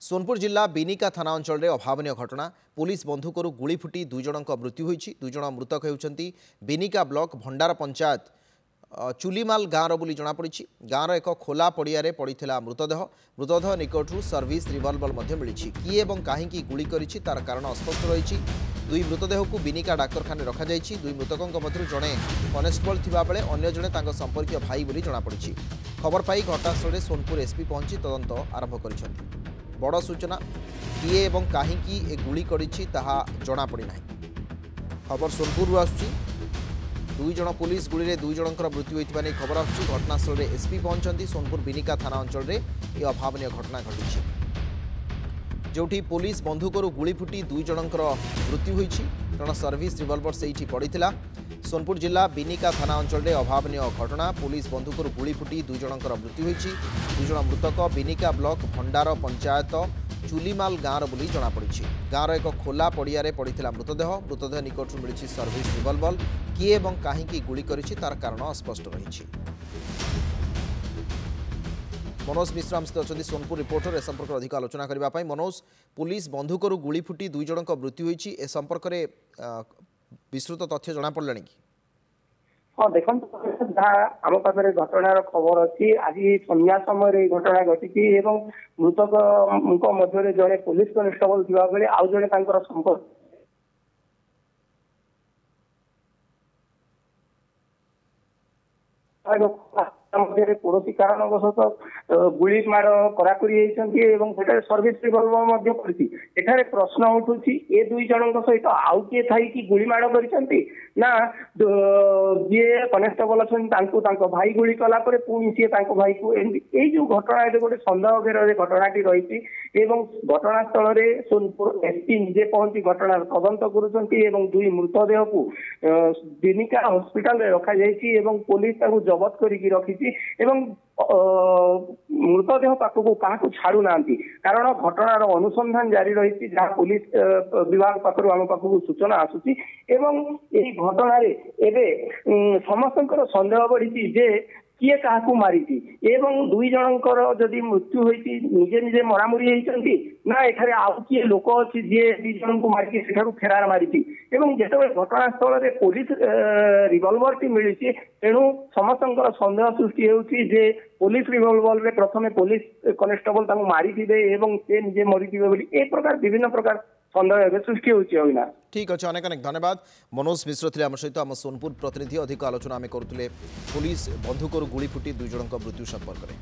सोनपुर जिला बिनिका थाना अंचल में अभावन घटना पुलिस बंधुक गुली फुटी दुई जन मृत्यु होती। दुई जन मृतक होती बिनिका ब्लॉक भंडार पंचायत चुलीमाल गाँव बोली जमापड़ी। गाँवर एक खोला पड़िया पड़ा मृतदेह मृतदेह निकटू सर्विस रिवल्वर मिली। किए और कहीं गुली करिछि तार कारण अस्पष्ट रही। दुई मृतदेह को बिनिका डाक्तरखाने रखा। दुई मृतकों मध्य जड़े कनेस्टेबल थिबा बेले अन्य जड़े तांको संपर्कीय भाई बोली जमापड़ी। खबर पाई घटनास्थल में सोनपुर एसपी पहुंची तदंत आरंभ कर बड़ सूचना किए और कहीं गुली करिछि ताहा जଣା पड़ी नाही। खबर सोनपुर आसुची दुई जन पुलिस गुली दुई जनकर मृत्यु होइतिबा नै खबर आसुची। घटनास्थल में एसपी पहुंचती। सोनपुर बिनिका थाना अंचल में यह अभावन घटना घटी जोठी पुलिस बंधुकरू गुली फुटी दुई जनकर मृत्यु होइछि। जन सर्विस रिवल्वर सेठी पड़ीथिला। सोनपुर जिला बिनिका थाना अंचल में अभावन घटना पुलिस बंधुकरू गुली फुटी दुई जनकर मृत्यु होइछि। दुई जन मृतक बिनिका ब्लॉक भंडार पंचायत चुलीमाल गाँव बोली जमापड़ी। गाँवर एक खोला पड़िया पड़ा मृतदेह मृतदेह निकट मिली सर्विस रिवल्वर। किए और कहीं गुली करिछि तार कारण अस्पष्ट रही। मनोज मिश्र आम सहित अच्छा सोनपुर रिपोर्टर ए संपर्क अधिक आलोचना करने। मनोज पुलिस बंधुकरू गुली फुटी दुई जन मृत्यु होइछि ए संपर्क में विस्तृत तथ्य जना पड़े कि हाँ देखो जहाँ आम पाखे घटनार खबर अच्छी आज संध्या समय घटना घटी मृतक मध्य जड़े पुलिस कनेस्टेबल थी बेले आउ जड़े संपर्क पड़ोशी कारणवशत गुली माड़ कराकुरी होती सर्विस रिवल्वर पड़ी। प्रश्न उठू ए दुई जन सहित आउ किए थी गुली माड़ कर कनेस्टेबल अच्छा भाई गुली कला पुणी सी भाई को यही जो घटना गोटे सन्देह घेर घटनाटी रही। घटनास्थल में सोनपुर एसपी निजे पहुंची घटना तदंत कर दुई मृतदेह को बिनिका हॉस्पिटल में रखा पुलिस जबत कर रखी मृतदेह पाखक क्या छाड़ू ना कारण घटनार अनुसंधान जारी रही जहाँ पुलिस विभाग पाखर आम पाखक सूचना आसूची। घटना समस्त सन्देह बढ़ी जे किए क्या मारी दुई जनकर जदि मृत्यु होती निजे निजे मरामुरी होती ना एठारे आउ किए लोक अच्छी जी दी जन को मारिकी फेरार मारी जिते घटनास्थल में पुलिस रिवल्वर टी मिली तेणु समस्त सन्देह सृष्टि होती पुलिस रिवल्वर में प्रथम पुलिस कनेस्टेबल मारी से निजे मरी ए प्रकार विभिन्न प्रकार सन्देह सृष्टि होना। ठीक अच्छे अनेक अनेक धन्यवाद। मनोज मिश्र थे आम सहित आम सोनपुर प्रतिनिधि अधिक आलोचना आम करुले पुलिस बंधुकरू गुली फुटी दुई जन मृत्यु संपर्क में।